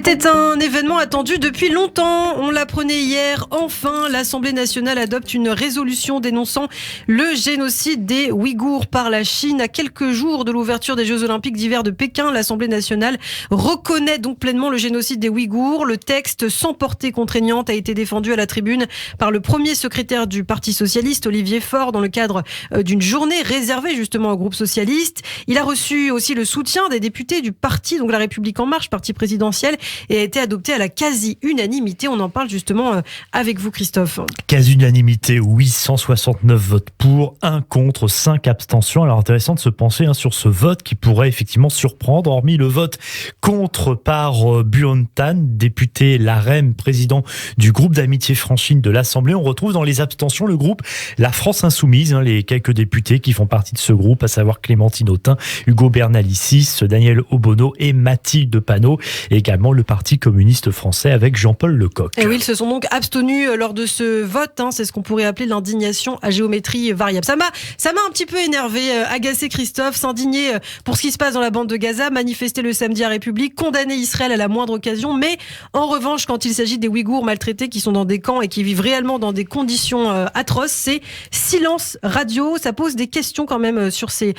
C'était un événement attendu depuis longtemps. On l'apprenait hier. Enfin, l'Assemblée nationale adopte une résolution dénonçant le génocide des Ouïghours par la Chine. À quelques jours de l'ouverture des Jeux Olympiques d'hiver de Pékin, l'Assemblée nationale reconnaît donc pleinement le génocide des Ouïghours. Le texte, sans portée contraignante, a été défendu à la tribune par le premier secrétaire du Parti socialiste, Olivier Faure, dans le cadre d'une journée réservée justement au groupe socialiste. Il a reçu aussi le soutien des députés du parti, donc La République En Marche, parti présidentiel, et a été adopté à la quasi-unanimité. On en parle justement avec vous, Christophe. Quasi-unanimité, oui, 169 votes pour, 1 contre, 5 abstentions. Alors intéressant de se pencher sur ce vote qui pourrait effectivement surprendre, hormis le vote contre par Buon Tan, député LaREM, président du groupe d'amitié France-Chine de l'Assemblée. On retrouve dans les abstentions le groupe La France Insoumise, les quelques députés qui font partie de ce groupe, à savoir Clémentine Autain, Hugo Bernalicis, Daniel Obono et Mathilde Panot, et également le Parti communiste français avec Jean-Paul Lecoq. Et oui, ils se sont donc abstenus lors de ce vote. C'est ce qu'on pourrait appeler l'indignation à géométrie variable. Ça m'a un petit peu énervé, agacé, Christophe. S'indigner pour ce qui se passe dans la bande de Gaza, manifester le samedi à République, condamner Israël à la moindre occasion. Mais en revanche, quand il s'agit des Ouïghours maltraités qui sont dans des camps et qui vivent réellement dans des conditions atroces, c'est silence radio. Ça pose des questions quand même sur ces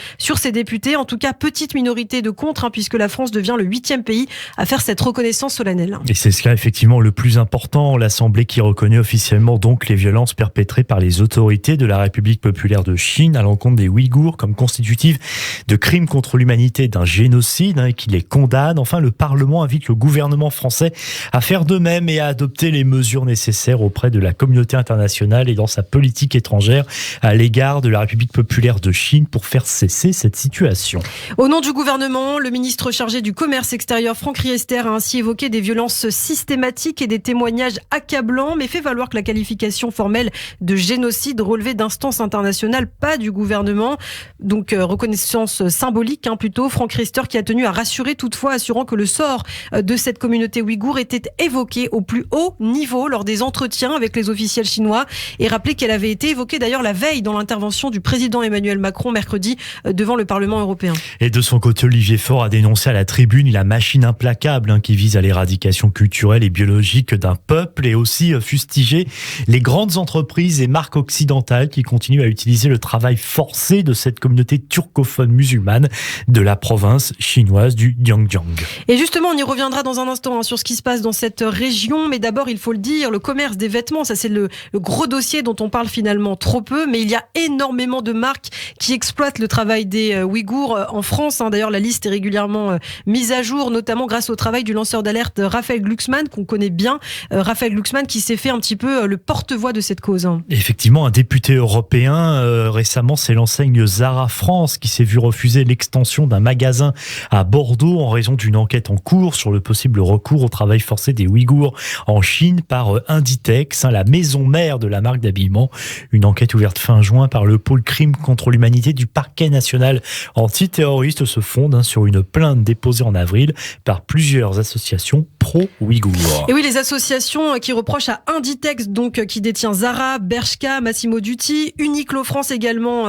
députés. En tout cas, petite minorité de contre, puisque la France devient le 8e pays à faire cette reconnaissance solennelle. Et c'est ce cas effectivement le plus important. L'Assemblée qui reconnaît officiellement donc les violences perpétrées par les autorités de la République populaire de Chine à l'encontre des Ouïghours comme constitutives de crimes contre l'humanité, d'un génocide, et qui les condamne. Enfin, le Parlement invite le gouvernement français à faire de même et à adopter les mesures nécessaires auprès de la communauté internationale et dans sa politique étrangère à l'égard de la République populaire de Chine pour faire cesser cette situation. Au nom du gouvernement, le ministre chargé du commerce extérieur, Franck Riester, a ainsi évoqué des violences systématiques et des témoignages accablants, mais fait valoir que la qualification formelle de génocide relevait d'instances internationales, pas du gouvernement. Donc reconnaissance symbolique plutôt. Franck Riester qui a tenu à rassurer toutefois, assurant que le sort de cette communauté ouïghour était évoqué au plus haut niveau lors des entretiens avec les officiels chinois, et rappelé qu'elle avait été évoquée d'ailleurs la veille dans l'intervention du président Emmanuel Macron mercredi devant le Parlement européen. Et de son côté, Olivier Faure a dénoncé à la tribune la machine implacable qui vise à l'éradication culturelle et biologique d'un peuple, et aussi fustigé les grandes entreprises et marques occidentales qui continuent à utiliser le travail forcé de cette communauté turcophone musulmane de la province chinoise du Xinjiang. Et justement, on y reviendra dans un instant sur ce qui se passe dans cette région, mais d'abord, il faut le dire, le commerce des vêtements, ça c'est le gros dossier dont on parle finalement trop peu, mais il y a énormément de marques qui exploitent le travail des Ouïghours en France. D'ailleurs, la liste est régulièrement mise à jour, notamment grâce au travail du lanceur d'alerte Raphaël Glucksmann, qu'on connaît bien. Raphaël Glucksmann qui s'est fait un petit peu le porte-voix de cette cause. Effectivement, un député européen, récemment, c'est l'enseigne Zara France qui s'est vu refuser l'extension d'un magasin à Bordeaux en raison d'une enquête en cours sur le possible recours au travail forcé des Ouïghours en Chine par Inditex, la maison mère de la marque d'habillement. Une enquête ouverte fin juin par le pôle crime contre l'humanité du parquet national antiterroriste se fonde sur une plainte déposée en avril par plusieurs associations pro-Ouïghours. Et oui, les associations qui reprochent à Inditex, donc qui détient Zara, Bershka, Massimo Dutti, Uniqlo France également,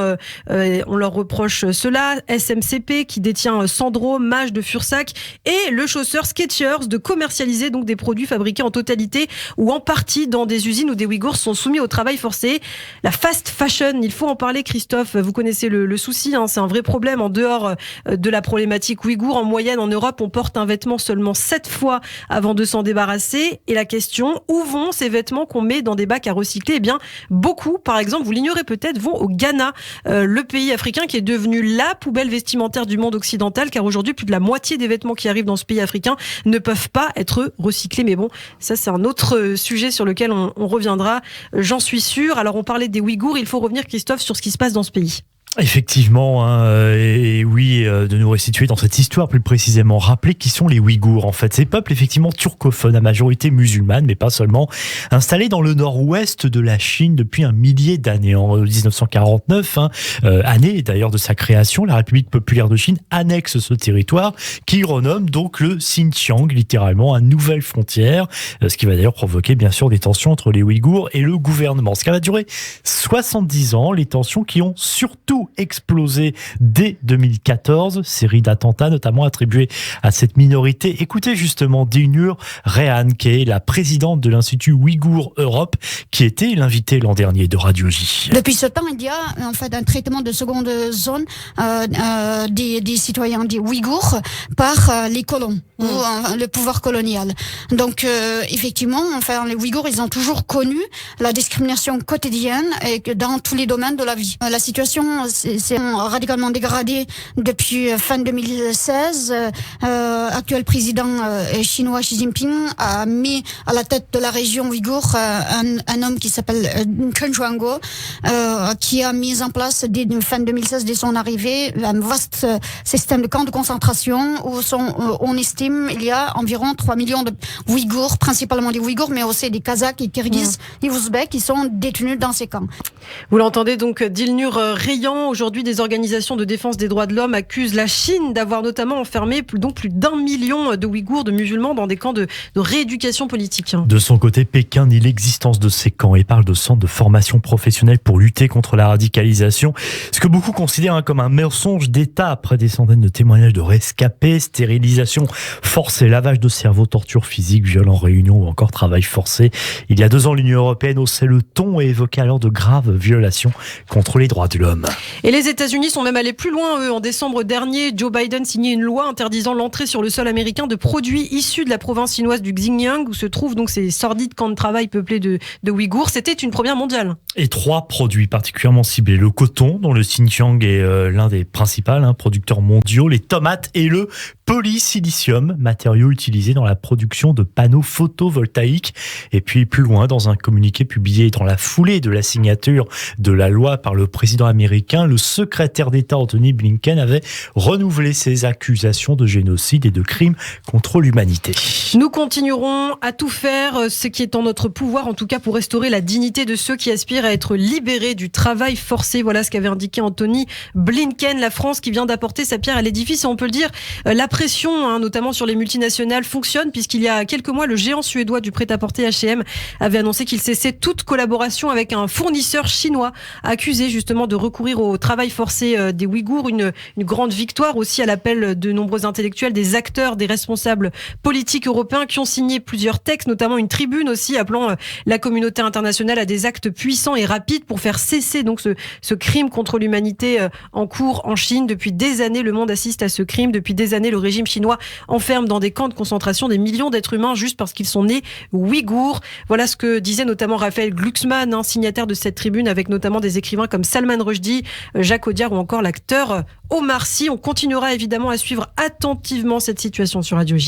on leur reproche cela, SMCP qui détient Sandro, Mage de Fursac, et le chausseur Skechers de commercialiser donc des produits fabriqués en totalité ou en partie dans des usines où des Ouïghours sont soumis au travail forcé. La fast fashion, il faut en parler, Christophe, vous connaissez le souci, c'est un vrai problème en dehors de la problématique ouïghour. En moyenne, en Europe, on porte un vêtement seulement 7 fois avant de s'en débarrasser. Et la question, où vont ces vêtements qu'on met dans des bacs à recycler ? Eh bien, beaucoup, par exemple, vous l'ignorez peut-être, vont au Ghana, le pays africain qui est devenu la poubelle vestimentaire du monde occidental, car aujourd'hui, plus de la moitié des vêtements qui arrivent dans ce pays africain ne peuvent pas être recyclés. Mais bon, ça, c'est un autre sujet sur lequel on reviendra, j'en suis sûre. Alors, on parlait des Ouïghours, il faut revenir, Christophe, sur ce qui se passe dans ce pays. Effectivement, et oui, de nous resituer dans cette histoire plus précisément, rappeler qui sont les Ouïghours en fait. Ces peuples effectivement turcophones à majorité musulmane, mais pas seulement, installés dans le nord-ouest de la Chine depuis un millier d'années. En 1949, année d'ailleurs de sa création, la République populaire de Chine annexe ce territoire qui renomme donc le Xinjiang, littéralement à nouvelle frontière, ce qui va d'ailleurs provoquer bien sûr des tensions entre les Ouïghours et le gouvernement. Ce qui va durer 70 ans, les tensions qui ont surtout tout explosé dès 2014, série d'attentats notamment attribués à cette minorité. Écoutez justement Dilnur Rehan, qui est la présidente de l'Institut Ouïghour Europe, qui était l'invitée l'an dernier de Radio J. Depuis ce temps, il y a en fait un traitement de seconde zone des citoyens des Ouïghours par les colons ou le pouvoir colonial. Donc effectivement, enfin les Ouïghours, ils ont toujours connu la discrimination quotidienne et que dans tous les domaines de la vie. La situation s'est radicalement dégradée depuis fin 2016. Actuel président chinois Xi Jinping a mis à la tête de la région ouïghour un homme qui s'appelle Chen Shuangguo, qui a mis en place dès fin 2016, dès son arrivée, un vaste système de camps de concentration où on estime il y a environ 3 millions de Ouïghours, principalement des Ouïghours, mais aussi des Kazakhs et Kirghizes, des Ouzbeks qui sont détenus dans ces camps. Vous l'entendez donc, Dilnur Rehan. Aujourd'hui, des organisations de défense des droits de l'homme accusent la Chine d'avoir notamment enfermé plus d'1 million de Ouïghours, de musulmans, dans des camps de rééducation politique. De son côté, Pékin nie l'existence de ces camps et parle de centres de formation professionnelle pour lutter contre la radicalisation. Ce que beaucoup considèrent comme un mensonge d'État après des centaines de témoignages de rescapés, stérilisation forcée, lavage de cerveau, torture physique, viol en réunion ou encore travail forcé. Il y a 2 ans, l'Union européenne haussait le ton et évoquait alors de graves violations contre les droits de l'homme. Et les États-Unis sont même allés plus loin, eux. En décembre dernier, Joe Biden signait une loi interdisant l'entrée sur le sol américain de produits issus de la province chinoise du Xinjiang, où se trouvent donc ces sordides camps de travail peuplés de Ouïghours. C'était une première mondiale. Et 3 produits particulièrement ciblés. Le coton, dont le Xinjiang est l'un des principaux producteurs mondiaux. Les tomates et le polysilicium, matériau utilisé dans la production de panneaux photovoltaïques. Et puis plus loin, dans un communiqué publié dans la foulée de la signature de la loi par le président américain, le secrétaire d'État Anthony Blinken avait renouvelé ses accusations de génocide et de crimes contre l'humanité. Nous continuerons à tout faire, ce qui est en notre pouvoir, en tout cas pour restaurer la dignité de ceux qui aspirent à être libérés du travail forcé. Voilà ce qu'avait indiqué Anthony Blinken. La France qui vient d'apporter sa pierre à l'édifice, et on peut le dire, la pression, notamment sur les multinationales, fonctionne, puisqu'il y a quelques mois, le géant suédois du prêt-à-porter H&M avait annoncé qu'il cessait toute collaboration avec un fournisseur chinois accusé justement de recourir au travail forcé des Ouïghours. Une grande victoire aussi à l'appel de nombreux intellectuels, des acteurs, des responsables politiques européens qui ont signé plusieurs textes, notamment une tribune aussi appelant la communauté internationale à des actes puissants et rapides pour faire cesser donc ce crime contre l'humanité en cours en Chine. Depuis des années, le monde assiste à ce crime. Depuis des années, le régime chinois enferme dans des camps de concentration des millions d'êtres humains juste parce qu'ils sont nés ouïghours. Voilà ce que disait notamment Raphaël Glucksmann, signataire de cette tribune, avec notamment des écrivains comme Salman Rushdie, Jacques Audiard ou encore l'acteur Omar Sy. On continuera évidemment à suivre attentivement cette situation sur Radio J.